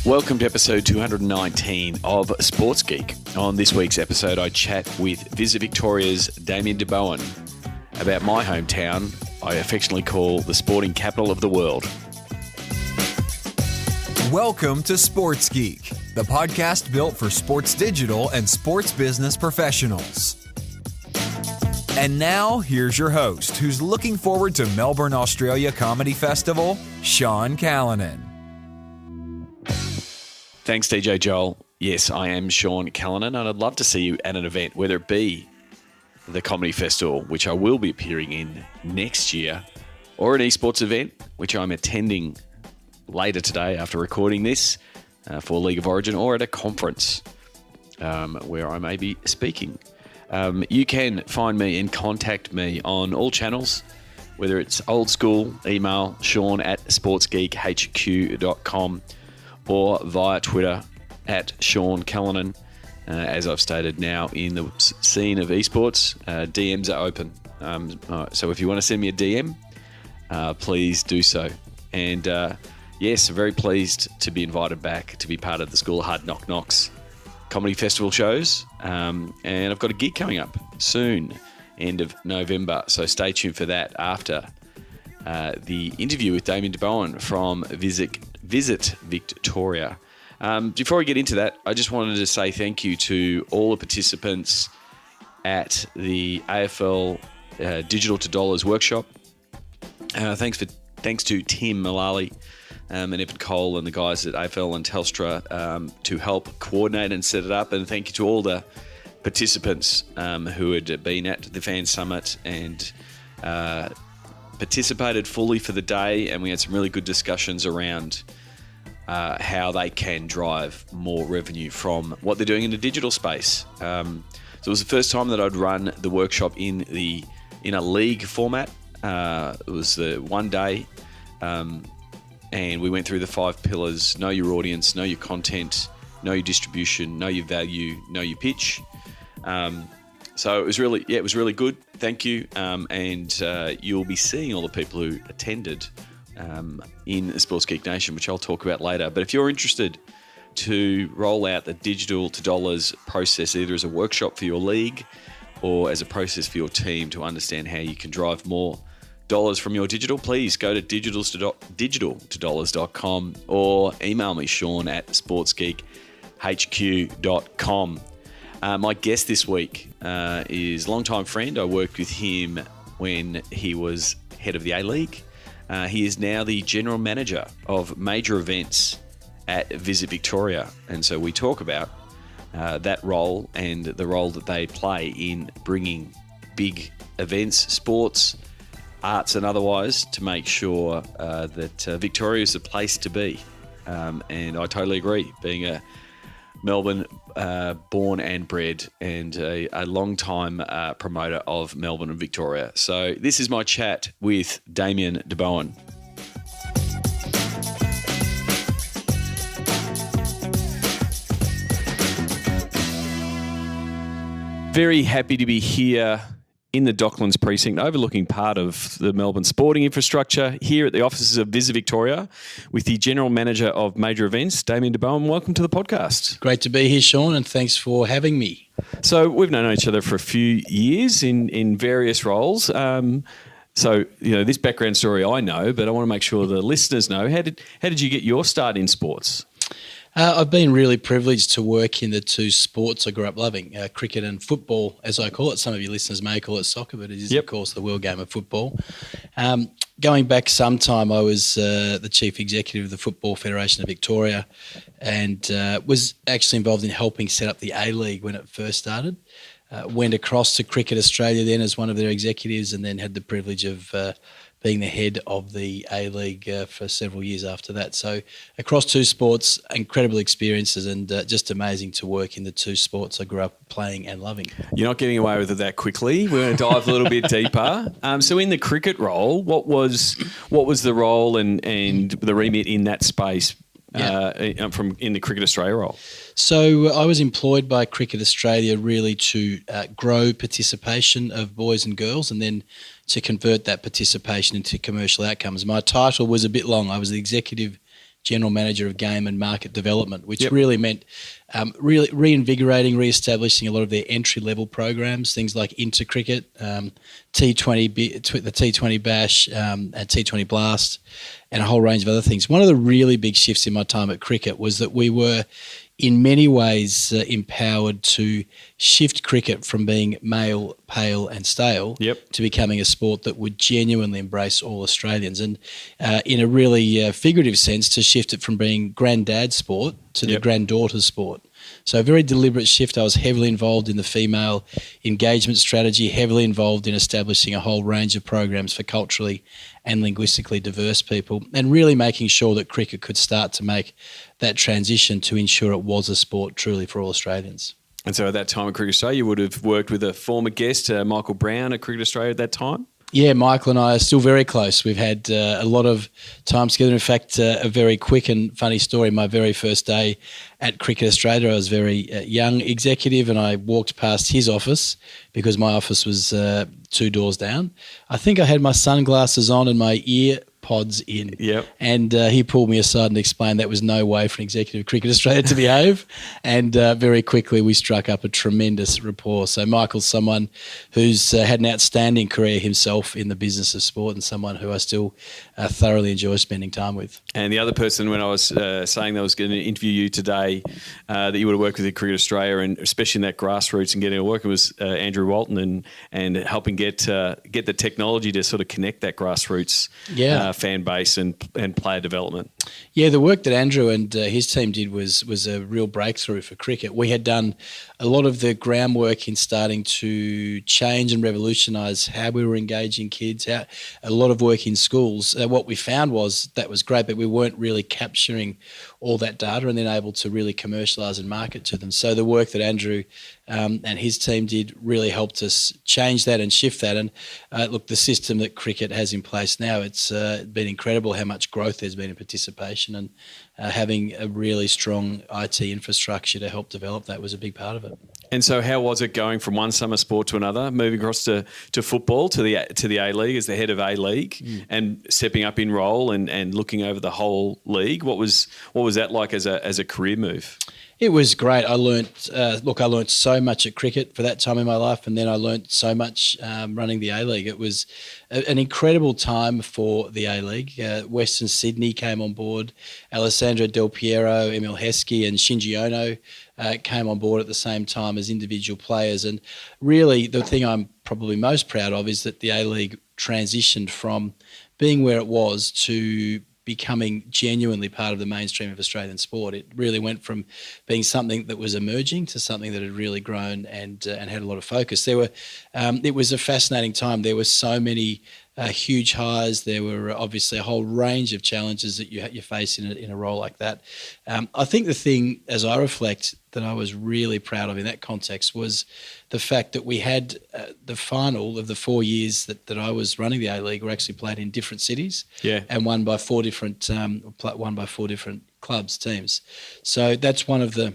Welcome to episode 219 of Sports Geek. On this week's episode, I chat with Visit Victoria's Damien de Bohun about my hometown, I affectionately call the sporting capital of the world. Welcome to Sports Geek, the podcast built for sports digital and sports business professionals. And now, here's your host, who's looking forward to Melbourne, Australia Comedy Festival, Sean Callanan. Thanks, DJ Joel. Yes, I am Sean Callanan, and I'd love to see you at an event, whether it be the Comedy Festival, which I will be appearing in next year, or an esports event, which I'm attending later today after recording this for League of Origin, or at a conference where I may be speaking. You can find me and contact me on all channels, whether it's old school, email sean@sportsgeekhq.com, or via Twitter at Sean Callanan. As I've stated now, in the scene of esports, DMs are open. So if you want to send me a DM, please do so. And yes, very pleased to be invited back to be part of the School of Hard Knock Knocks Comedy Festival shows. And I've got a gig coming up soon, end of November. So stay tuned for that after the interview with Damien de Bohun from Visit Victoria. Before I get into that, I just wanted to say thank you to all the participants at the AFL Digital to Dollars workshop. Thanks to Tim Mullally and Evan Cole and the guys at AFL and Telstra to help coordinate and set it up. And thank you to all the participants who had been at the Fan Summit and participated fully for the day. And we had some really good discussions around how they can drive more revenue from what they're doing in the digital space. So it was the first time that I'd run the workshop in a league format. It was the one day, and we went through the 5 pillars: know your audience, know your content, know your distribution, know your value, know your pitch. So it was really good. Thank you. And you'll be seeing all the people who attended in the Sports Geek Nation, which I'll talk about later. But if you're interested to roll out the digital to dollars process, either as a workshop for your league or as a process for your team to understand how you can drive more dollars from your digital, please go to digitaltodollars.com or email me, sean@sportsgeekhq.com. My guest this week is a longtime friend. I worked with him when he was head of the A-League. He is now the general manager of major events at Visit Victoria. And so we talk about that role and the role that they play in bringing big events, sports, arts and otherwise, to make sure that Victoria is the place to be. And I totally agree, being a Melbourne born and bred and a long-time promoter of Melbourne and Victoria. So this is my chat with Damien de Bohun. Very happy to be here in the Docklands precinct, overlooking part of the Melbourne sporting infrastructure, here at the offices of Visit Victoria with the General Manager of Major Events, Damien de Bohun. Welcome to the podcast. Great to be here, Sean, and thanks for having me. So we've known each other for a few years in various roles. So, this background story I know, but I want to make sure the listeners know. How did you get your start in sports? I've been really privileged to work in the two sports I grew up loving, cricket and football, as I call it. Some of your listeners may call it soccer, but it is, of course, the world game of football. Going back some time, I was the Chief Executive of the Football Federation of Victoria and was actually involved in helping set up the A-League when it first started. Went across to Cricket Australia then as one of their executives, and then had the privilege of being the head of the A-League for several years after that. So across two sports, incredible experiences, and just amazing to work in the two sports I grew up playing and loving. You're not getting away with it that quickly. We're going to dive a little bit deeper. So in the cricket role, what was the role and the remit in that space from in the Cricket Australia role? So I was employed by Cricket Australia really to grow participation of boys and girls, and then to convert that participation into commercial outcomes. My title was a bit long. I was the Executive General Manager of Game and Market Development, which really meant really reinvigorating, re-establishing a lot of their entry-level programs, things like Inter-Cricket, T20, the T20 Bash, and T20 Blast, and a whole range of other things. One of the really big shifts in my time at cricket was that we were in many ways empowered to shift cricket from being male, pale and stale to becoming a sport that would genuinely embrace all Australians, and in a really figurative sense, to shift it from being granddad sport to the granddaughter sport. So a very deliberate shift. I was heavily involved in the female engagement strategy, heavily involved in establishing a whole range of programs for culturally and linguistically diverse people, and really making sure that cricket could start to make that transition to ensure it was a sport truly for all Australians. And so at that time at Cricket Australia, you would have worked with a former guest, Michael Brown at Cricket Australia at that time? Yeah, Michael and I are still very close. We've had a lot of time together. In fact, a very quick and funny story. My very first day at Cricket Australia, I was a very young executive, and I walked past his office because my office was 2 doors down. I think I had my sunglasses on and my ear pods in. And he pulled me aside and explained that was no way for an executive of Cricket Australia to behave. And very quickly we struck up a tremendous rapport. So Michael's someone who's had an outstanding career himself in the business of sport, and someone who I still thoroughly enjoy spending time with. And the other person, when I was saying that I was going to interview you today, that you would have worked with at Cricket Australia, and especially in that grassroots and getting it working, was Andrew Walton, and helping get the technology to sort of connect that grassroots fan base and player development. Yeah, the work that Andrew and his team did was a real breakthrough for cricket. We had done a lot of the groundwork in starting to change and revolutionise how we were engaging kids, a lot of work in schools. What we found was that was great, but we weren't really capturing all that data and then able to really commercialise and market to them. So the work that Andrew and his team did really helped us change that and shift that. And look, the system that cricket has in place now, it's been incredible how much growth there's been in participation, and having a really strong IT infrastructure to help develop that was a big part of it. And so how was it going from one summer sport to another, moving across to football, to the A-League as the head of A-League, and stepping up in role and looking over the whole league? What was that like as a career move? It was great. I learnt so much at cricket for that time in my life, and then I learnt so much running the A-League. It was an incredible time for the A-League. Western Sydney came on board. Alessandro Del Piero, Emil Heskey and Shinji Ono came on board at the same time as individual players. And really the thing I'm probably most proud of is that the A-League transitioned from being where it was to becoming genuinely part of the mainstream of Australian sport. It really went from being something that was emerging to something that had really grown and had a lot of focus. It was a fascinating time. There were so many huge highs. There were obviously a whole range of challenges that you face in a role like that. I think the thing, as I reflect, that I was really proud of in that context was the fact that we had the final of the 4 years that I was running the A-League were actually played in different cities, and won by four different clubs, teams. So that's one of the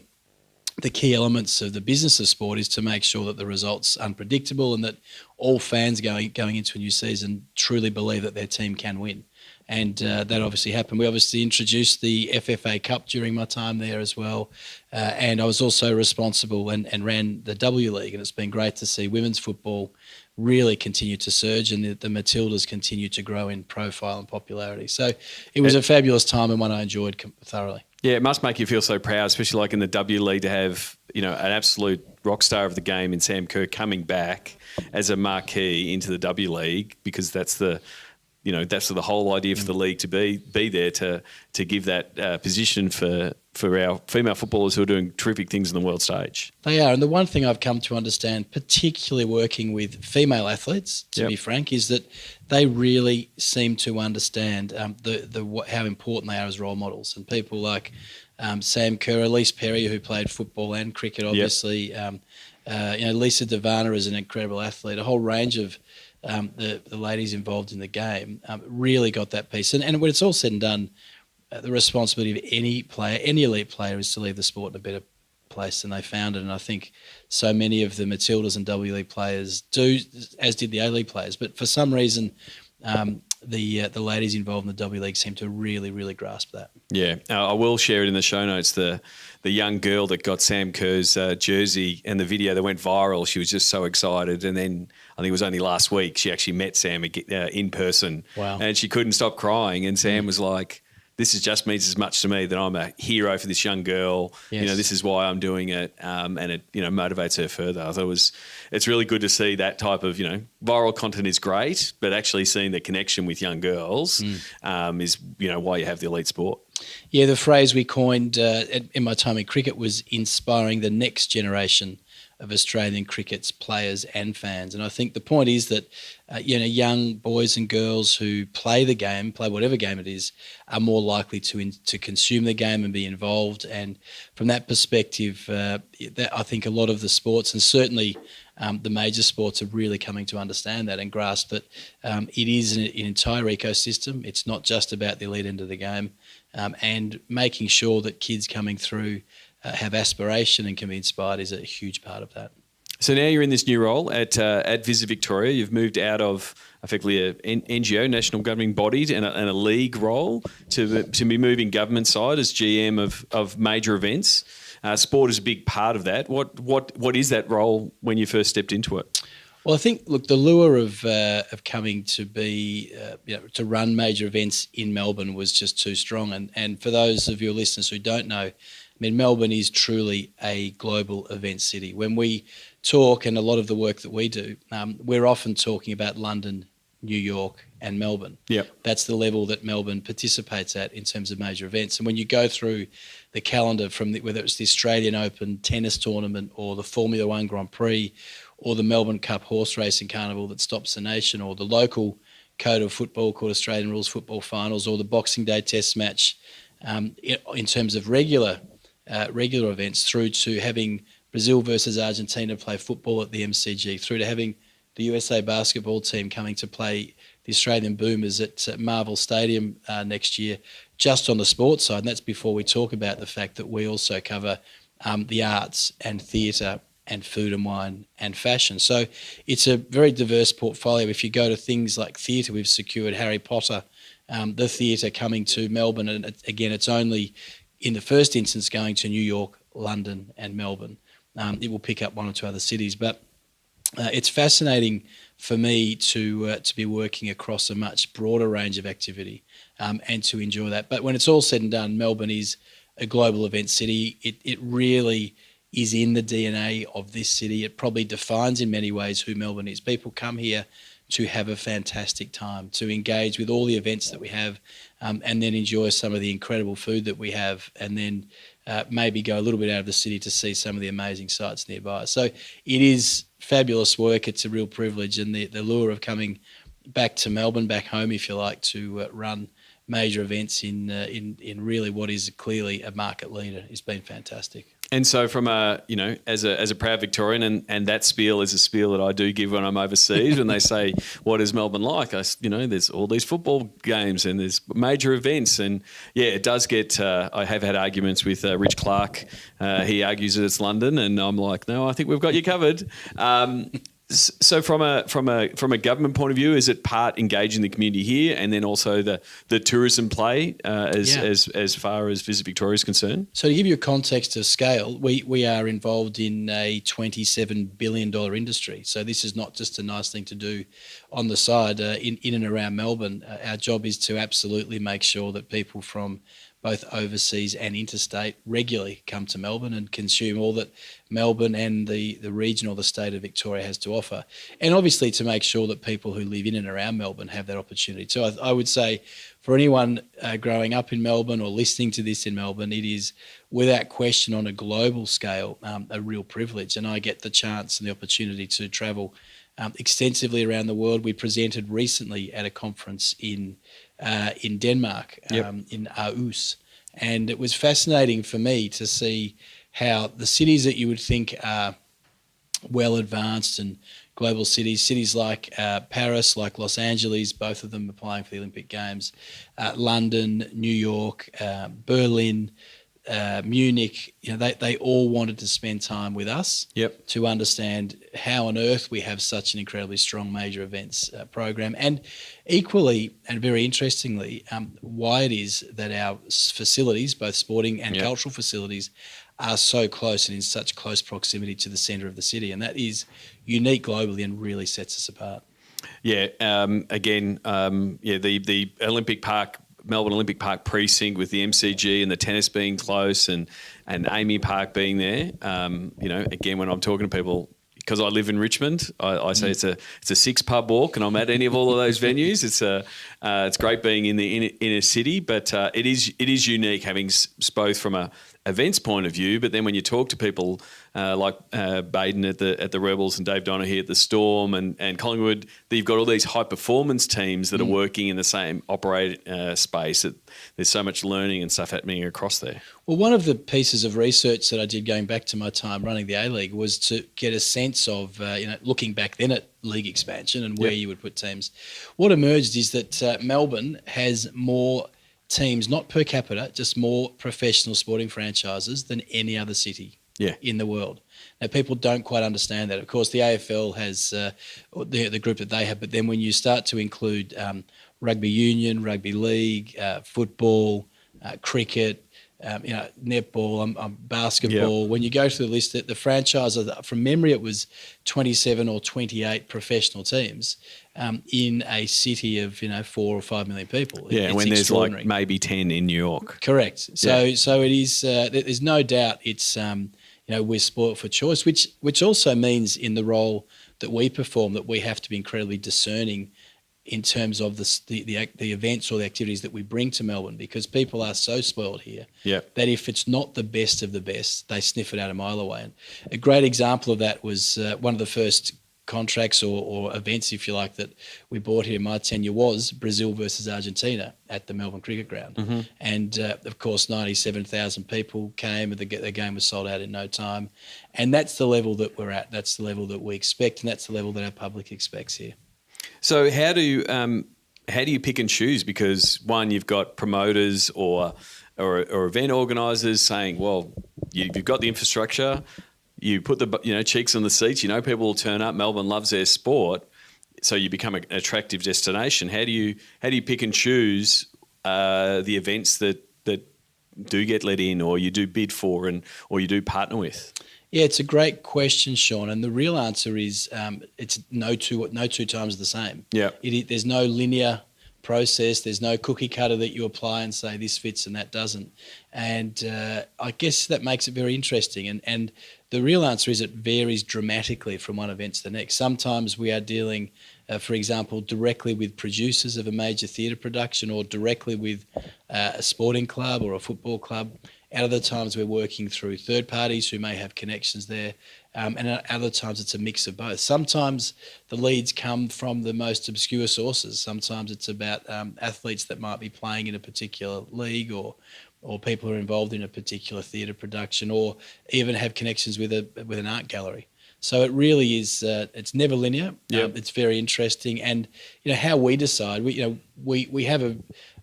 key elements of the business of sport, is to make sure that the result's unpredictable and that all fans going into a new season truly believe that their team can win. And that obviously happened. We obviously introduced the FFA Cup during my time there as well. And I was also responsible and ran the W League. And it's been great to see women's football really continue to surge, and the Matildas continue to grow in profile and popularity. So it was a fabulous time, and one I enjoyed thoroughly. Yeah, it must make you feel so proud, especially like in the W League, to have, an absolute rock star of the game in Sam Kerr coming back as a marquee into the W League, because that's the whole idea for the league to be there to give that position for our female footballers who are doing terrific things on the world stage. They are. And the one thing I've come to understand, particularly working with female athletes, to be frank, is that they really seem to understand how important they are as role models. And people like Sam Kerr, Elise Perry, who played football and cricket, obviously, Lisa Devana is an incredible athlete, a whole range of the ladies involved in the game really got that piece. And when it's all said and done, the responsibility of any player, any elite player, is to leave the sport in a better place than they found it. And I think so many of the Matildas and W League players do, as did the A League players. But for some reason, the ladies involved in the W League seem to really, really grasp that. Yeah, I will share it in the show notes. The young girl that got Sam Kerr's jersey and the video that went viral, she was just so excited. And then I think it was only last week she actually met Sam in person. Wow. And she couldn't stop crying. And Sam was like, this is just means as much to me that I'm a hero for this young girl. Yes. This is why I'm doing it, and it motivates her further. I thought it's really good to see that type of viral content is great, but actually seeing the connection with young girls is why you have the elite sport. Yeah, the phrase we coined in my time in cricket was inspiring the next generation of Australian cricket's players and fans. And I think the point is that, young boys and girls who play the game, play whatever game it is, are more likely to consume the game and be involved. And from that perspective, I think a lot of the sports, and certainly the major sports, are really coming to understand that and grasp that it is an entire ecosystem. It's not just about the elite end of the game, and making sure that kids coming through have aspiration and can be inspired is a huge part of that. So now you're in this new role at Visit Victoria. You've moved out of effectively an NGO, national governing body, and a league role to be moving government side as GM of major events. Sport is a big part of that. What is that role when you first stepped into it? Well, I think, look, the lure of coming to be, to run major events in Melbourne was just too strong. And for those of your listeners who don't know, Melbourne is truly a global event city. When we talk, and a lot of the work that we do, we're often talking about London, New York, and Melbourne. Yeah, that's the level that Melbourne participates at in terms of major events. And when you go through the calendar from whether it's the Australian Open tennis tournament or the Formula One Grand Prix or the Melbourne Cup horse racing carnival that stops the nation, or the local code of football called Australian Rules Football Finals, or the Boxing Day Test match, in terms of regular events, through to having Brazil versus Argentina play football at the MCG, through to having the USA basketball team coming to play the Australian Boomers at Marvel Stadium next year, just on the sports side. And that's before we talk about the fact that we also cover the arts and theatre and food and wine and fashion. So it's a very diverse portfolio. If you go to things like theatre, we've secured Harry Potter, the theatre coming to Melbourne. And again, it's only in the first instance going to New York, London and Melbourne. It will pick up one or two other cities. But it's fascinating for me to be working across a much broader range of activity and to enjoy that. But when it's all said and done, Melbourne is a global event city. It really is in the DNA of this city. It probably defines in many ways who Melbourne is. People come here to have a fantastic time, to engage with all the events that we have, and then enjoy some of the incredible food that we have, and then maybe go a little bit out of the city to see some of the amazing sites nearby. So it is fabulous work. It's a real privilege, and the lure of coming back to Melbourne, back home, if you like, to run major events in really what is clearly a market leader has been fantastic. And so from as a proud Victorian, and that spiel is a spiel that I do give when I'm overseas, when they say, what is Melbourne like? There's all these football games and there's major events. And yeah, it does get, I have had arguments with Rich Clark. He argues that it's London, and I'm like, no, I think we've got you covered. So from a government point of view, is it part engaging the community here, and then also the tourism play as far as Visit Victoria is concerned? So to give you a context of scale, we are involved in a $27 billion industry. So this is not just a nice thing to do on the side in and around Melbourne. Our job is to absolutely make sure that people from both overseas and interstate regularly come to Melbourne and consume all that Melbourne and the region or the state of Victoria has to offer. And obviously to make sure that people who live in and around Melbourne have that opportunity. So I would say for anyone growing up in Melbourne or listening to this in Melbourne, it is without question on a global scale a real privilege. And I get the chance and the opportunity to travel extensively around the world. We presented recently at a conference in Denmark, in Aarhus. And it was fascinating for me to see how the cities that you would think are well advanced and global cities like Paris, like Los Angeles, both of them applying for the Olympic Games, London, New York, Berlin, Munich, they all wanted to spend time with us to understand how on earth we have such an incredibly strong major events program, and equally and very interestingly, why it is that our facilities, both sporting and cultural facilities, are so close and in such close proximity to the centre of the city, and that is unique globally and really sets us apart. Yeah. The Olympic Park. Melbourne Olympic Park precinct with the MCG and the tennis being close and Amy Park being there. Again, when I'm talking to people, because I live in Richmond, I say it's a 6 pub walk, and I'm at any of all of those venues. It's great being in the inner city, but it is unique having both from a events point of view, but then when you talk to people like Baden at the Rebels and Dave Donaghy at the Storm and Collingwood, you've got all these high performance teams that are working in the same space. There's so much learning and stuff happening across there. Well, one of the pieces of research that I did going back to my time running the A-League was to get a sense of, looking back then at league expansion and where you would put teams. What emerged is that Melbourne has more teams, not per capita, just more professional sporting franchises than any other city in the world. Now, people don't quite understand that. Of course, the AFL has the group that they have, but then when you start to include rugby union, rugby league, football, cricket, netball, basketball. When you go through the list, the franchises, from memory, it was 27 or 28 professional teams in a city of 4 or 5 million people. Yeah, when there's like maybe 10 in New York. Correct. So it is. There's no doubt it's we're sport for choice, which also means in the role that we perform that we have to be incredibly discerning in terms of the events or the activities that we bring to Melbourne, because people are so spoiled here that if it's not the best of the best, they sniff it out a mile away. And a great example of that was one of the first contracts or events, if you like, that we bought here in my tenure was Brazil versus Argentina at the Melbourne Cricket Ground. Mm-hmm. And, of course, 97,000 people came and the game was sold out in no time. And that's the level that we're at. That's the level that we expect, and that's the level that our public expects here. So how do you pick and choose? Because one, you've got promoters or event organisers saying, well, you've got the infrastructure, you put the cheeks on the seats, people will turn up. Melbourne loves their sport, so you become an attractive destination. How do you pick and choose the events that do get let in, or you do bid for, or you do partner with? Yeah, it's a great question, Sean, and the real answer is it's no two times the same. Yeah, there's no linear process. There's no cookie cutter that you apply and say this fits and that doesn't. And I guess that makes it very interesting. And the real answer is it varies dramatically from one event to the next. Sometimes we are dealing, for example, directly with producers of a major theatre production, or directly with a sporting club or a football club. At other times, we're working through third parties who may have connections there. And at other times, it's a mix of both. Sometimes the leads come from the most obscure sources. Sometimes it's about athletes that might be playing in a particular league, or people who are involved in a particular theatre production, or even have connections with an art gallery. So it really is. It's never linear. Yep. It's very interesting, and how we decide. We have a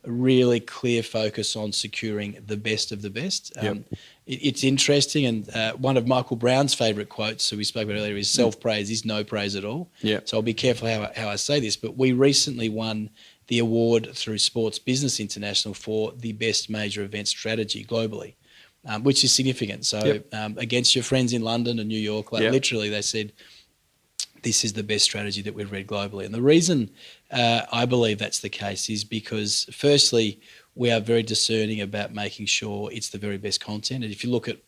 really clear focus on securing the best of the best. Yep. It's interesting, and one of Michael Brown's favourite quotes, who we spoke about earlier, is self-praise is no praise at all. Yep. So I'll be careful how I say this, but we recently won the award through Sports Business International for the best major event strategy globally. Which is significant. So against your friends in London and New York, literally they said, this is the best strategy that we've read globally. And the reason I believe that's the case is because, firstly, we are very discerning about making sure it's the very best content. And if you look at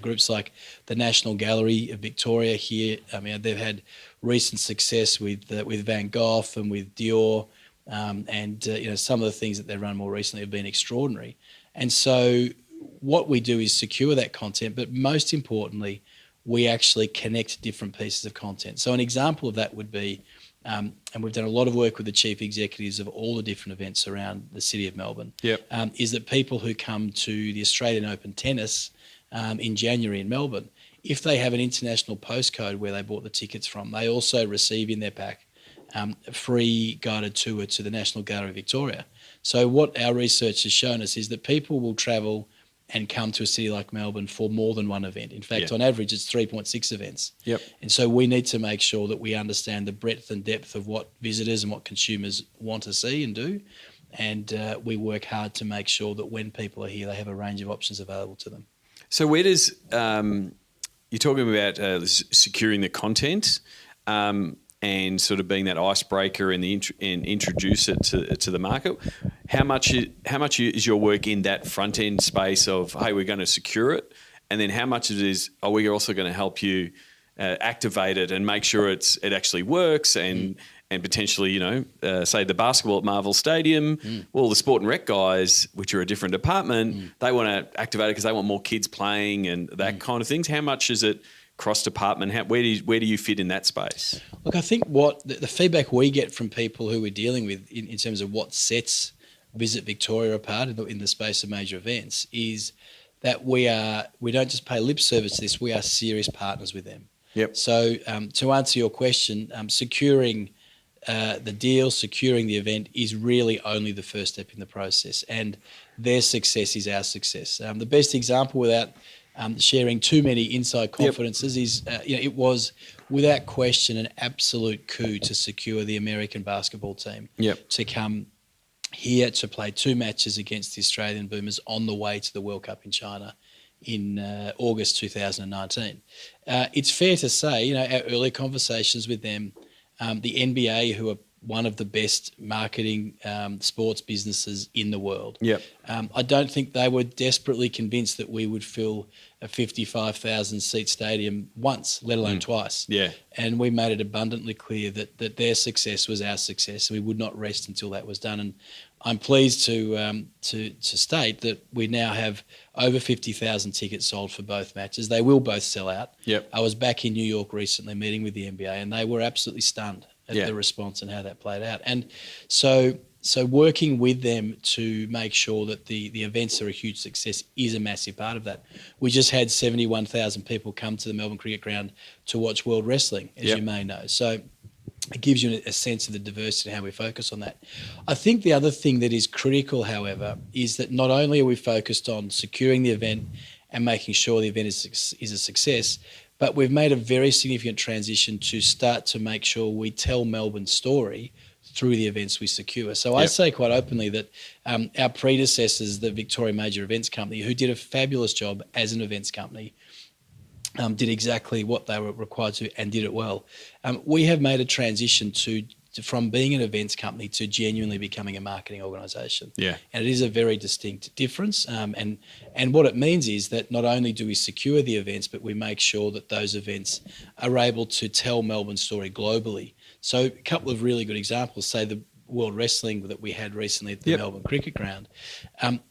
groups like the National Gallery of Victoria here, I mean, they've had recent success with Van Gogh and with Dior, and some of the things that they've run more recently have been extraordinary. And so what we do is secure that content, but most importantly, we actually connect different pieces of content. So an example of that would be, and we've done a lot of work with the chief executives of all the different events around the city of Melbourne, is that people who come to the Australian Open tennis in January in Melbourne, if they have an international postcode where they bought the tickets from, they also receive in their pack a free guided tour to the National Gallery of Victoria. So what our research has shown us is that people will travel and come to a city like Melbourne for more than one event. In fact, on average, it's 3.6 events. Yep. And so we need to make sure that we understand the breadth and depth of what visitors and what consumers want to see and do. And we work hard to make sure that when people are here, they have a range of options available to them. So where does, you're talking about securing the content and sort of being that icebreaker and introduce it to the market. How much is your work in that front end space of, hey, we're going to secure it, and then how much it is, are we also going to help you activate it and make sure it actually works and potentially, say the basketball at Marvel Stadium, well, the sport and rec guys, which are a different department, they want to activate it because they want more kids playing and that kind of things. How much is it cross-department? Where do you fit in that space? Look, I think what the feedback we get from people who we're dealing with in terms of what sets Visit Victoria apart in the space of major events is that we don't just pay lip service to this, we are serious partners with them. Yep. So to answer your question, securing the deal, securing the event is really only the first step in the process, and their success is our success. The best example, without sharing too many inside confidences, is it was without question an absolute coup to secure the American basketball team to come here to play 2 matches against the Australian Boomers on the way to the World Cup in China in August 2019. It's fair to say, our early conversations with them, the NBA, who are one of the best marketing sports businesses in the world. Yep. I don't think they were desperately convinced that we would fill a 55,000 seat stadium once, let alone twice. Yeah. And we made it abundantly clear that their success was our success. We would not rest until that was done. And I'm pleased to state that we now have over 50,000 tickets sold for both matches. They will both sell out. Yep. I was back in New York recently meeting with the NBA, and they were absolutely stunned at the response and how that played out. And so working with them to make sure that the events are a huge success is a massive part of that. We just had 71,000 people come to the Melbourne Cricket Ground to watch World Wrestling, as you may know. So it gives you a sense of the diversity and how we focus on that. I think the other thing that is critical, however, is that not only are we focused on securing the event and making sure the event is a success, but we've made a very significant transition to start to make sure we tell Melbourne's story through the events we secure. So I say quite openly that our predecessors, the Victoria Major Events Company, who did a fabulous job as an events company, did exactly what they were required to and did it well. We have made a transition from being an events company to genuinely becoming a marketing organisation. Yeah. And it is a very distinct difference. And what it means is that not only do we secure the events, but we make sure that those events are able to tell Melbourne's story globally. So a couple of really good examples, say the World Wrestling that we had recently at the Melbourne Cricket Ground.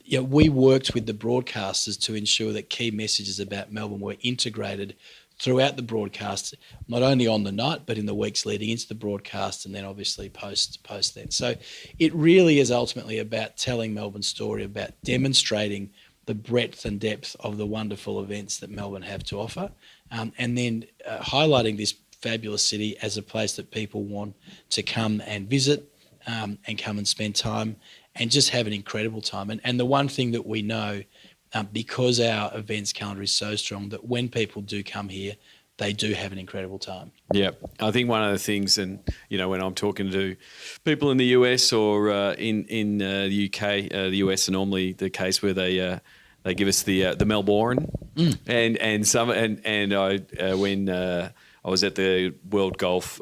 We worked with the broadcasters to ensure that key messages about Melbourne were integrated throughout the broadcast, not only on the night, but in the weeks leading into the broadcast and then obviously post then. So it really is ultimately about telling Melbourne's story, about demonstrating the breadth and depth of the wonderful events that Melbourne have to offer, and then highlighting this fabulous city as a place that people want to come and visit and come and spend time and just have an incredible time. And the one thing that we know, because our events calendar is so strong, that when people do come here, they do have an incredible time. Yeah, I think one of the things, and when I'm talking to people in the US or in the UK, the US are normally the case where they give us the Melbourne, and I when I was at the World Golf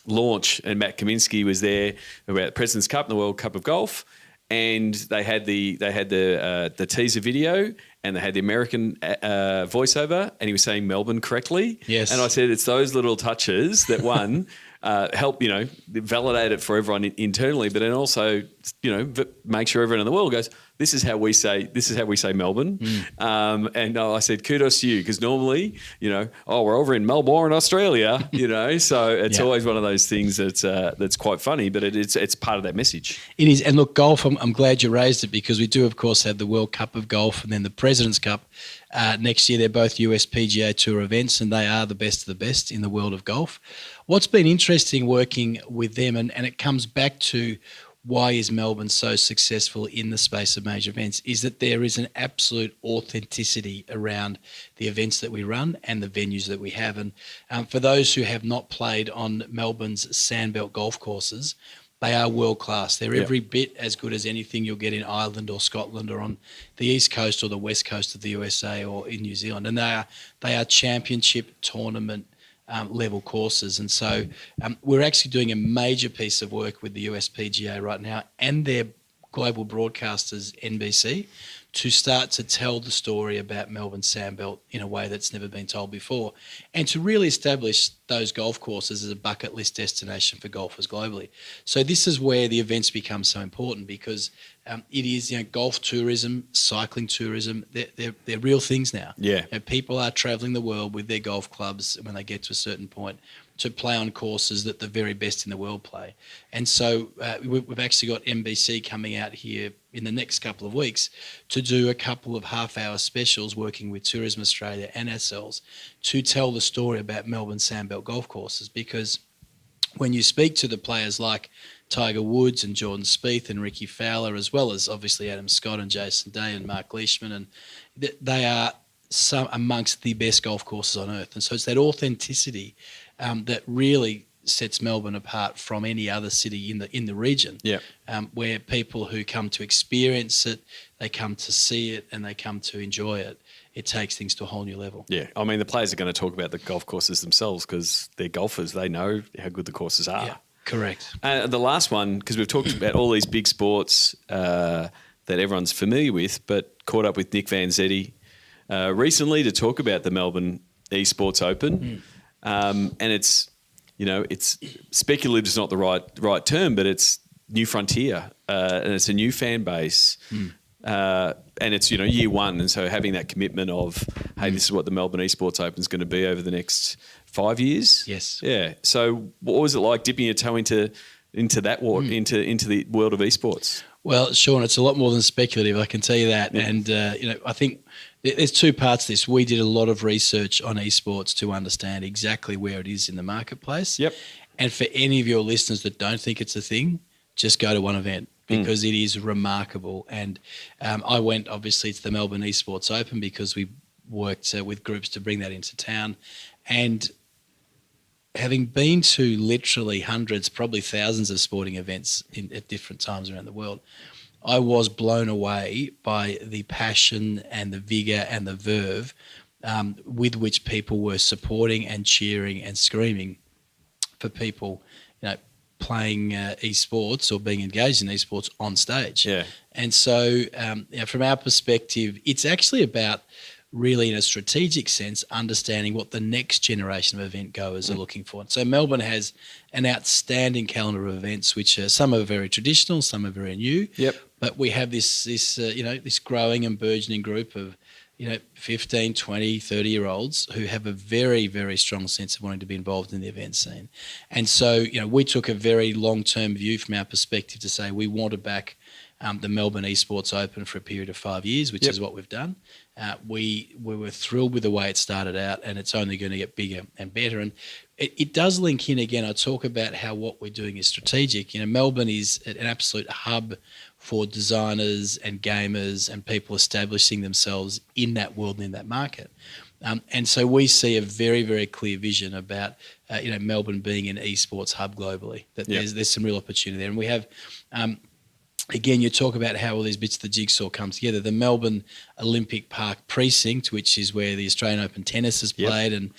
launch, and Matt Kaminsky was there about the President's Cup and the World Cup of Golf. And they had the teaser video, and they had the American voiceover, and he was saying Melbourne correctly. Yes. And I said it's those little touches that help validate it for everyone internally, but then also make sure everyone in the world goes, this is how we say Melbourne. And I said kudos to you, because normally we're over in Melbourne, Australia. So it's always one of those things that's quite funny, but it's part of that message. It is. And look, golf, I'm glad you raised it, because we do of course have the World Cup of Golf and then the President's Cup next year. They're both US PGA Tour events, and they are the best of the best in the world of golf. What's been interesting working with them, and it comes back to why is Melbourne so successful in the space of major events is that there is an absolute authenticity around the events that we run and the venues that we have. And for those who have not played on Melbourne's sandbelt golf courses, they are world class. They're every bit as good as anything you'll get in Ireland or Scotland or on the east coast or the west coast of the USA or in New Zealand. And they are championship tournament level courses. And so we're actually doing a major piece of work with the USPGA right now and their global broadcasters, NBC, to start to tell the story about Melbourne Sandbelt in a way that's never been told before, and to really establish those golf courses as a bucket list destination for golfers globally. So this is where the events become so important, because it is, golf tourism, cycling tourism, they're real things now. Yeah. People are travelling the world with their golf clubs when they get to a certain point to play on courses that the very best in the world play. And so we've actually got NBC coming out here in the next couple of weeks to do a couple of half-hour specials working with Tourism Australia and ourselves to tell the story about Melbourne Sandbelt golf courses. Because when you speak to the players like Tiger Woods and Jordan Spieth and Ricky Fowler, as well as obviously Adam Scott and Jason Day and Mark Leishman, and they are some amongst the best golf courses on earth. And so it's that authenticity that really sets Melbourne apart from any other city in the region. Yeah. Where people who come to experience it, they come to see it, and they come to enjoy it. It takes things to a whole new level. Yeah. I mean, the players are going to talk about the golf courses themselves because they're golfers. They know how good the courses are. Yeah, correct. The last one, because we've talked about all these big sports that everyone's familiar with, but caught up with Nick Vanzetti recently to talk about the Melbourne Esports Open. And it's speculative is not the right term, but it's new frontier and it's a new fan base. And it's, year one. And so having that commitment of, hey, this is what the Melbourne Esports Open is going to be over the next 5 years. Yes. Yeah. So what was it like dipping your toe into that water, into the world of esports? Well, Sean, it's a lot more than speculative, I can tell you that. Yeah. And, I think there's two parts to this. We did a lot of research on esports to understand exactly where it is in the marketplace. Yep. And for any of your listeners that don't think it's a thing, just go to one event because it is remarkable. And I went, obviously, to the Melbourne Esports Open because we worked with groups to bring that into town. And having been to literally hundreds, probably thousands of sporting events at different times around the world, I was blown away by the passion and the vigour and the verve with which people were supporting and cheering and screaming for people, playing esports or being engaged in esports on stage. Yeah. And so from our perspective, it's actually about really in a strategic sense, understanding what the next generation of event goers are looking for. So Melbourne has an outstanding calendar of events, which some are very traditional, some are very new. Yep. But we have this growing and burgeoning group of 15, 20, 30-year-olds who have a very, very strong sense of wanting to be involved in the event scene. And so, we took a very long-term view from our perspective to say we want to back the Melbourne Esports Open for a period of 5 years, which is what we've done. We were thrilled with the way it started out, and it's only going to get bigger and better. And it does link in again. I talk about how what we're doing is strategic. Melbourne is an absolute hub for designers and gamers and people establishing themselves in that world and in that market. And so we see a very, very clear vision about Melbourne being an esports hub globally. That there's some real opportunity there, and we have. Again, you talk about how all these bits of the jigsaw come together. The Melbourne Olympic Park precinct, which is where the Australian Open tennis is played, and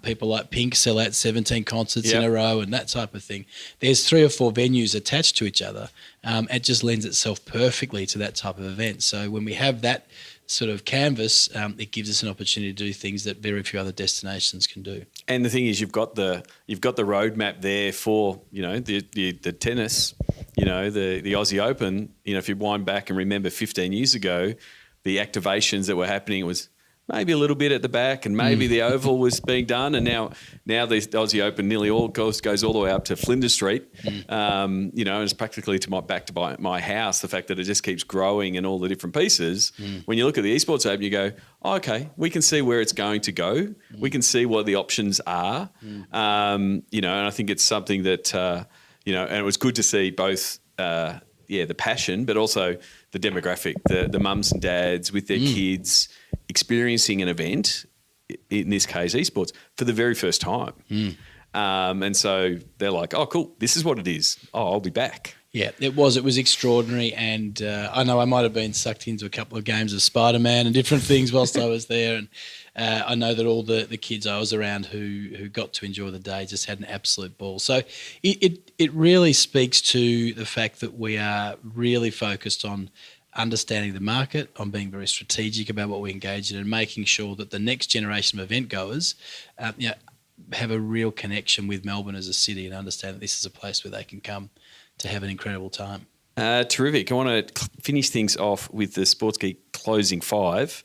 people like Pink sell out 17 concerts in a row and that type of thing. There's 3 or 4 venues attached to each other. It just lends itself perfectly to that type of event. So when we have that sort of canvas, it gives us an opportunity to do things that very few other destinations can do. And the thing is, you've got the roadmap there for the tennis. The Aussie Open, if you wind back and remember 15 years ago, the activations that were happening, it was maybe a little bit at the back and maybe the oval was being done. And now the Aussie Open nearly all goes all the way up to Flinders Street. And it's practically back to my house, the fact that it just keeps growing and all the different pieces. When you look at the Esports Open, you go, oh, okay, we can see where it's going to go. We can see what the options are. And I think it's something that, and it was good to see both the passion, but also the demographic, the mums and dads with their kids experiencing an event, in this case esports, for the very first time. And so they're like, oh, cool, this is what it is. Oh, I'll be back. Yeah, it was extraordinary, and I know I might have been sucked into a couple of games of Spider-Man and different things whilst I was there, and I know that all the kids I was around who got to enjoy the day just had an absolute ball. So it really speaks to the fact that we are really focused on understanding the market, on being very strategic about what we engage in, and making sure that the next generation of event goers have a real connection with Melbourne as a city and understand that this is a place where they can come to have an incredible time. Terrific. I want to finish things off with the Sports Geek closing 5.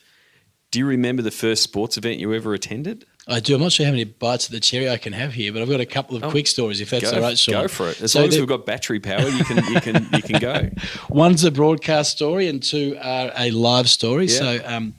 Do you remember the first sports event you ever attended? I do. I'm not sure how many bites of the cherry I can have here, but I've got a couple of quick stories, if that's all right, Sean. Go for it. As long as we've got battery power, you can go. One's a broadcast story and 2 are a live story. Yeah. So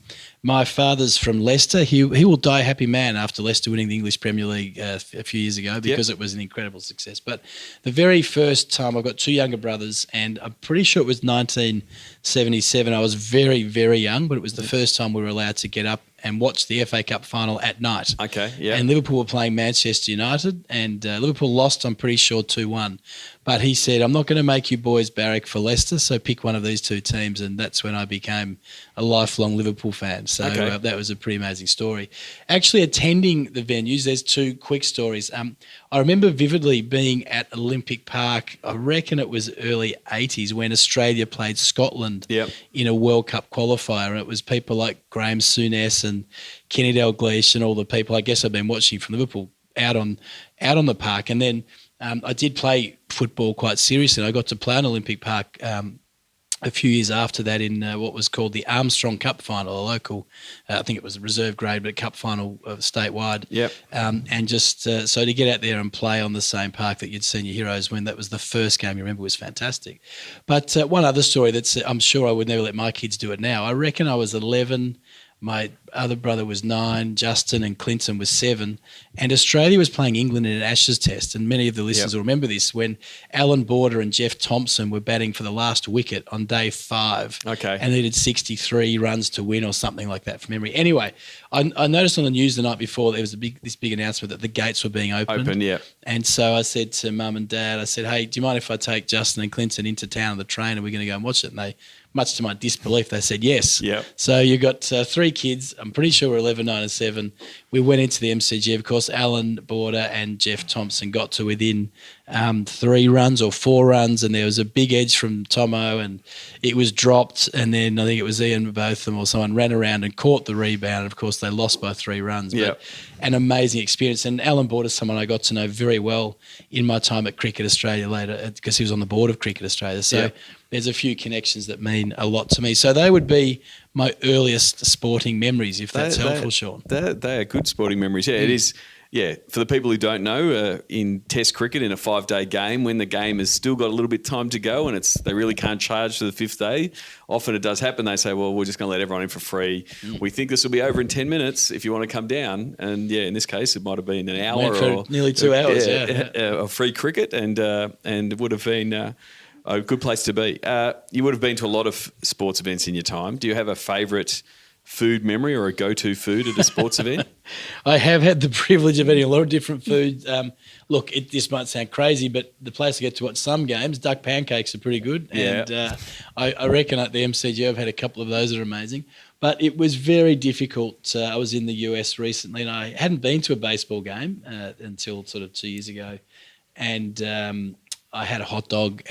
my father's from Leicester. He will die a happy man after Leicester winning the English Premier League a few years ago because it was an incredible success. But the very first time, I've got 2 younger brothers, and I'm pretty sure it was 1977. I was very, very young, but it was the first time we were allowed to get up and watch the FA Cup final at night. Okay, yeah. And Liverpool were playing Manchester United, and Liverpool lost, I'm pretty sure, 2-1. But he said, I'm not going to make you boys barrack for Leicester, so pick one of these 2 teams. And that's when I became a lifelong Liverpool fan. So that was a pretty amazing story. Actually attending the venues, there's 2 quick stories. I remember vividly being at Olympic Park, I reckon it was early 80s, when Australia played Scotland in a World Cup qualifier. And it was people like Graham Souness and Kenny Dalglish and all the people I guess I've been watching from Liverpool out on the park. And then I did play football quite seriously. I got to play on Olympic Park a few years after that in what was called the Armstrong Cup final, a local, I think it was a reserve grade, but cup final statewide. And just so to get out there and play on the same park that you'd seen your heroes win, that was the first game you remember, was fantastic. But one other story that's I'm sure I would never let my kids do it now. I reckon I was 11. My other brother was 9, Justin and Clinton was 7, and Australia was playing England in an Ashes test, and many of the listeners will remember this, when Alan Border and Jeff Thompson were batting for the last wicket on day 5 and needed 63 runs to win or something like that from memory. Anyway, I noticed on the news the night before there was this big announcement that the gates were being opened. And so I said to Mum and Dad, I said, hey, do you mind if I take Justin and Clinton into town on the train and we're going to go and watch it? And they, much to my disbelief, they said yes. So you got 3 kids. I'm pretty sure we're 11, 9 and 7. We went into the MCG. Of course, Alan Border and Jeff Thompson got to within 3 runs or 4 runs, and there was a big edge from Tomo, and it was dropped, and then I think it was Ian Botham or someone ran around and caught the rebound. And of course, they lost by 3 runs. But an amazing experience. And Alan Border is someone I got to know very well in my time at Cricket Australia later, because he was on the board of Cricket Australia. So there's a few connections that mean a lot to me. So they would be my earliest sporting memories, if that's helpful, Sean. They are good sporting memories. Yeah, it is. Yeah, for the people who don't know, in Test cricket, in a 5-day game, when the game has still got a little bit of time to go and they really can't charge for the 5th day, often it does happen. They say, well, we're just going to let everyone in for free. We think this will be over in 10 minutes if you want to come down. And, in this case, it might have been an hour or nearly 2 hours, of free cricket, and it would have been a good place to be. You would have been to a lot of sports events in your time. Do you have a favourite food memory or a go-to food at a sports event? I have had the privilege of eating a lot of different foods. Look, this might sound crazy, but the place I get to watch some games, duck pancakes are pretty good. And I reckon at the MCG I've had a couple of those that are amazing. But it was very difficult. I was in the US recently, and I hadn't been to a baseball game until sort of 2 years ago. And I had a hot dog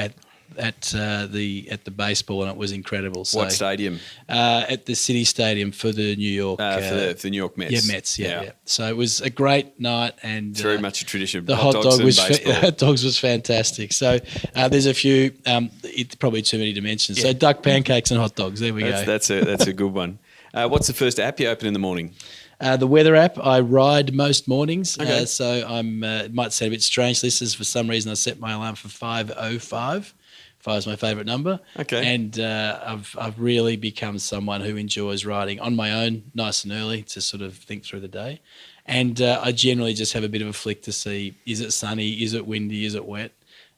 at the baseball, and it was incredible. So, what stadium? At the City Stadium for the New York for the New York Mets. Yeah, Mets. Yeah. So it was a great night, and it's very much a tradition. The hot dog was hot dogs was fantastic. So there's a few. It's probably too many to mention. So duck pancakes and hot dogs. There we go. That's a good one. What's the first app you open in the morning? The weather app. I ride most mornings, so I'm. It might sound a bit strange, listeners. For some reason, I set my alarm for 5:05. 5 is my favourite number. And I've really become someone who enjoys riding on my own, nice and early, to sort of think through the day. And I generally just have a bit of a flick to see, is it sunny, is it windy, is it wet?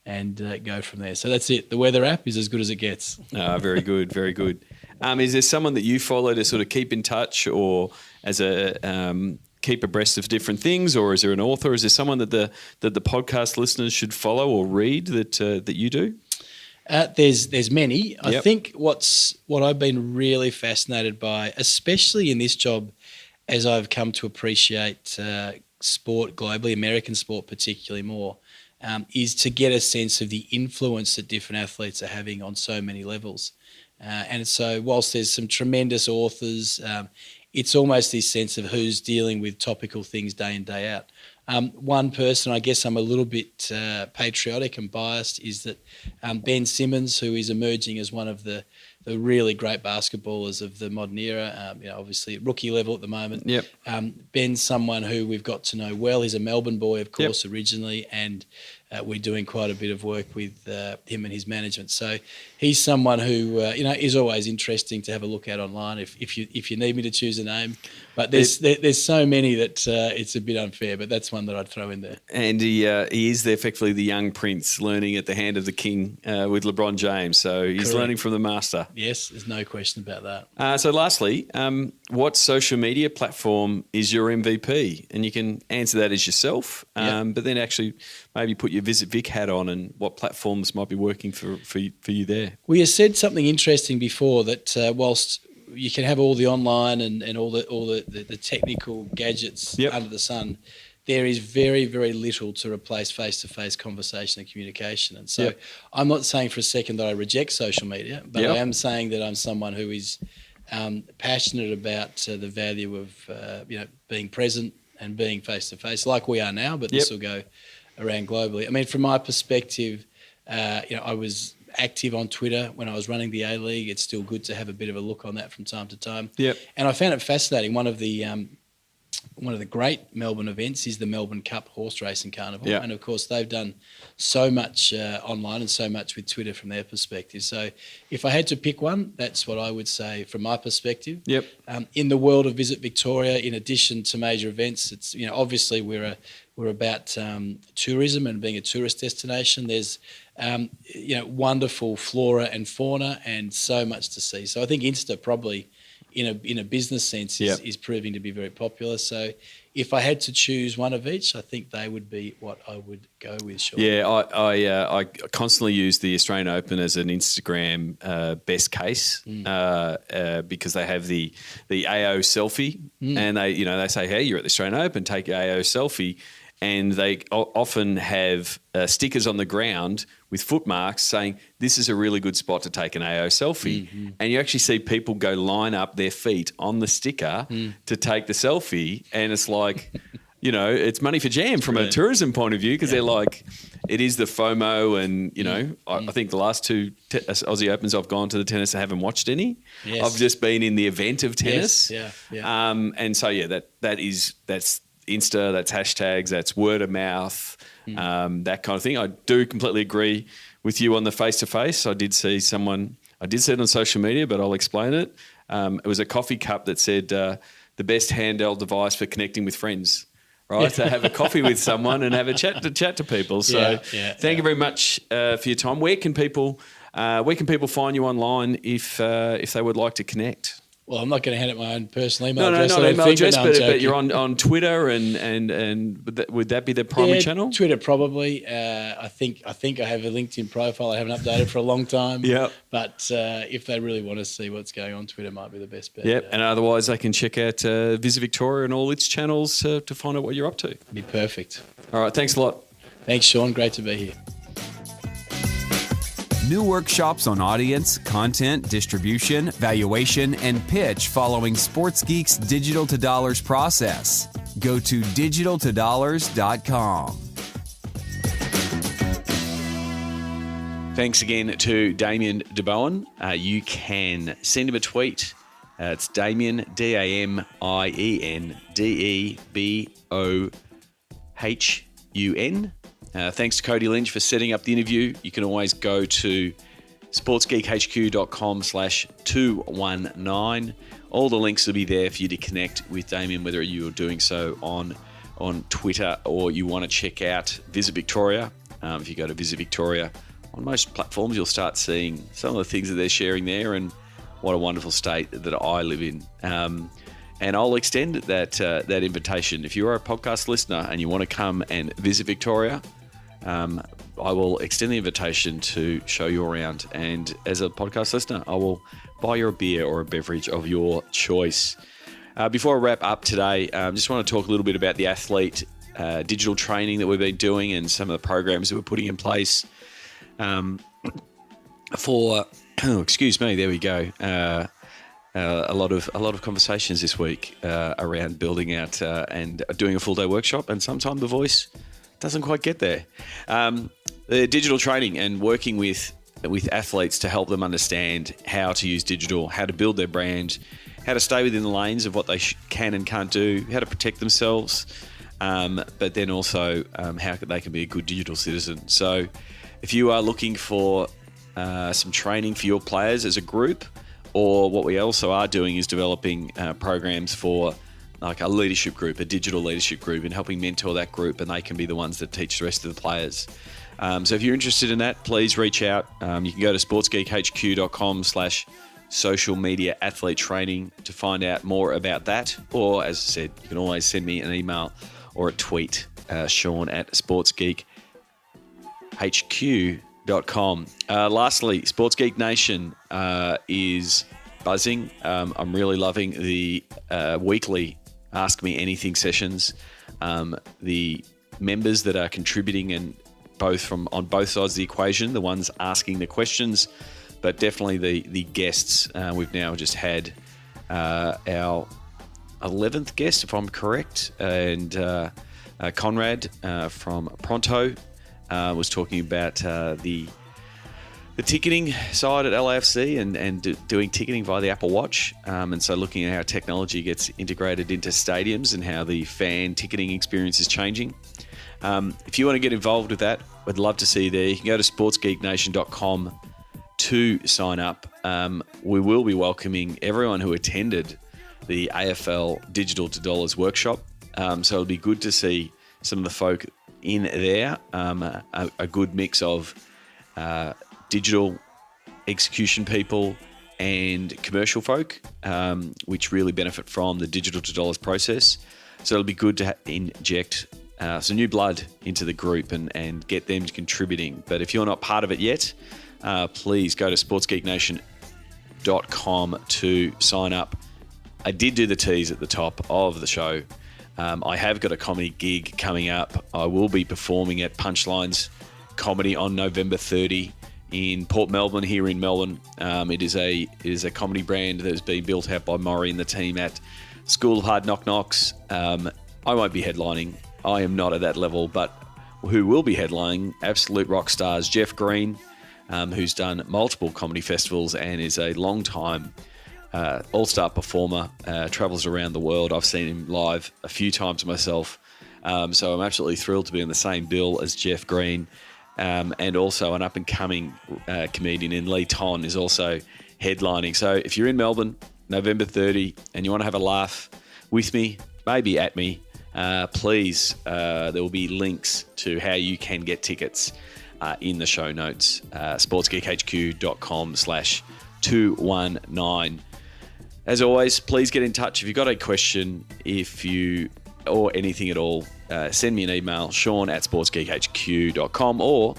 and go from there. So that's it. The weather app is as good as it gets. Very good, very good. Is there someone that you follow to sort of keep in touch, or as a keep abreast of different things, or is there an author? Is there someone that the podcast listeners should follow or read that you do? There's many. Yep. I think what I've been really fascinated by, especially in this job, as I've come to appreciate sport globally, American sport particularly more, is to get a sense of the influence that different athletes are having on so many levels. And so whilst there's some tremendous authors, it's almost this sense of who's dealing with topical things day in, day out. One person, I guess I'm a little bit patriotic and biased, is that Ben Simmons, who is emerging as one of the really great basketballers of the modern era, obviously at rookie level at the moment. Yep. Ben's someone who we've got to know well. He's a Melbourne boy, of course, originally, and we're doing quite a bit of work with him and his management. So he's someone who is always interesting to have a look at online if you need me to choose a name. But there's so many that it's a bit unfair, but that's one that I'd throw in there. And he is effectively the young prince learning at the hand of the king with LeBron James. So he's Correct. learning from the master. Yes, there's no question about that. So lastly, what social media platform is your MVP? And you can answer that as yourself, but then actually maybe put your Visit Vic hat on and what platforms might be working for you there. Well, you said something interesting before that whilst you can have all the online and all the technical gadgets under the sun, there is very, very little to replace face-to-face conversation and communication. And so I'm not saying for a second that I reject social media, but I am saying that I'm someone who is passionate about the value of being present and being face-to-face like we are now, but this will go around globally. I mean, from my perspective, I was active on Twitter when I was running the A-League. It's still good to have a bit of a look on that from time to time. Yep. And I found it fascinating. One of the great Melbourne events is the Melbourne Cup horse racing carnival. Yep. And of course, they've done so much online and so much with Twitter from their perspective. So if I had to pick one, that's what I would say from my perspective. Yep. In the world of Visit Victoria, in addition to major events, it's obviously we're about tourism and being a tourist destination. There's wonderful flora and fauna and so much to see. So I think Insta probably in a business sense is proving to be very popular. So if I had to choose one of each, I think they would be what I would go with. Sure. Yeah, I constantly use the Australian Open as an Instagram best case because they have the AO selfie and they say, hey, you're at the Australian Open, take your AO selfie. And they often have stickers on the ground with foot marks saying, this is a really good spot to take an AO selfie. Mm-hmm. And you actually see people go line up their feet on the sticker to take the selfie. And it's like, it's money for jam from a tourism point of view because they're like, it is the FOMO. And, I think the last two Aussie Opens I've gone to the tennis, I haven't watched any. Yes. I've just been in the event of tennis. Yes. Yeah. And so, that's Insta, that's hashtags, that's word of mouth, that kind of thing. I do completely agree with you on the face-to-face. I did see it on social media, but I'll explain it. It was a coffee cup that said the best handheld device for connecting with friends, right? To have a coffee with someone and have a chat to people. So thank you very much for your time. Where can people find you online if they would like to connect? Well, I'm not going to hand out my own personal email address. No, email address, but you're on Twitter and would that be the primary channel? Twitter probably. I think I have a LinkedIn profile I haven't updated for a long time. Yeah. But if they really want to see what's going on, Twitter might be the best bet. Yep. And otherwise, they can check out Visit Victoria and all its channels to find out what you're up to. Be perfect. All right. Thanks a lot. Thanks, Sean. Great to be here. New workshops on audience, content, distribution, valuation, and pitch following Sports Geek's Digital to Dollars process. Go to digitaltodollars.com. Thanks again to Damien de Bohun. You can send him a tweet. It's Damien, Damien Debohun. Thanks to Cody Lynch for setting up the interview. You can always go to sportsgeekhq.com/219. All the links will be there for you to connect with Damien, whether you're doing so on Twitter or you want to check out Visit Victoria. If you go to Visit Victoria, on most platforms, you'll start seeing some of the things that they're sharing there, and what a wonderful state that I live in. And I'll extend that invitation. If you are a podcast listener and you want to come and visit Victoria, I will extend the invitation to show you around. And as a podcast listener, I will buy you a beer or a beverage of your choice. Before I wrap up today, I just want to talk a little bit about the athlete digital training that we've been doing and some of the programs that we're putting in place for, excuse me, there we go. A lot of conversations this week around building out and doing a full day workshop, and sometimes the voice doesn't quite get there. The digital training and working with athletes to help them understand how to use digital, how to build their brand, how to stay within the lanes of what they can and can't do, how to protect themselves, but then also how they can be a good digital citizen. So if you are looking for some training for your players as a group, or what we also are doing is developing programs for like a leadership group, a digital leadership group, and helping mentor that group, and they can be the ones that teach the rest of the players. So if you're interested in that, please reach out. You can go to sportsgeekhq.com/social media athlete training to find out more about that. Or, as I said, you can always send me an email or a tweet, Sean at sportsgeekhq.com. Lastly, Sports Geek Nation is buzzing. I'm really loving the weekly Ask Me Anything sessions. The members that are contributing, and on both sides of the equation, the ones asking the questions, but definitely the guests. We've now just had our 11th guest, if I'm correct, and Conrad from Pronto was talking about the ticketing side at LAFC and doing ticketing via the Apple Watch. And so looking at how technology gets integrated into stadiums and how the fan ticketing experience is changing. If you want to get involved with that, I'd love to see you there. You can go to sportsgeeknation.com to sign up. We will be welcoming everyone who attended the AFL Digital to Dollars workshop. So it'll be good to see some of the folk in there, a good mix of digital execution people and commercial folk, which really benefit from the Digital to Dollars process. So it'll be good to inject some new blood into the group and get them contributing. But if you're not part of it yet, please go to sportsgeeknation.com to sign up. I did do the tease at the top of the show. I have got a comedy gig coming up. I will be performing at Punchlines Comedy on November 30 in Port Melbourne, here in Melbourne. It is a comedy brand that has been built out by Maury and the team at School of Hard Knock Knocks. I won't be headlining. I am not at that level, but who will be headlining? Absolute rock stars Jeff Green, who's done multiple comedy festivals and is a long-time all-star performer, travels around the world. I've seen him live a few times myself. So I'm absolutely thrilled to be on the same bill as Jeff Green. And also an up-and-coming comedian in Lee Ton is also headlining. So if you're in Melbourne, November 30, and you want to have a laugh with me, maybe at me, please, there will be links to how you can get tickets in the show notes, sportsgeekhq.com/219. As always, please get in touch if you've got a question, or anything at all. Send me an email, Sean at sportsgeekhq.com, or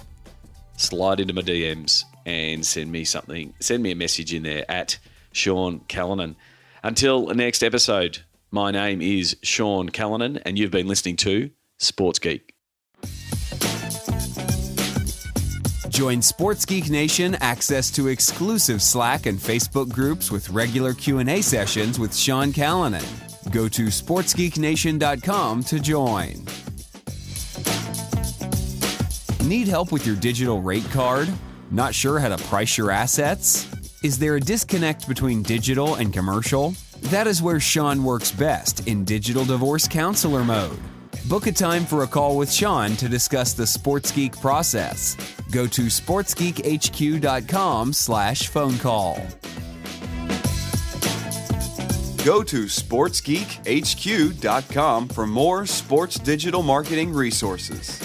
slide into my DMs and send me a message in there at Sean Callanan. Until the next episode, my name is Sean Callanan, and you've been listening to Sports Geek. Join Sports Geek Nation access to exclusive Slack and Facebook groups with regular Q&A sessions with Sean Callanan. Go to sportsgeeknation.com to join. Need help with your digital rate card? Not sure how to price your assets? Is there a disconnect between digital and commercial? That is where Sean works best, in digital divorce counselor mode. Book a time for a call with Sean to discuss the Sports Geek process. Go to sportsgeekhq.com/phone call. Go to sportsgeekhq.com for more sports digital marketing resources.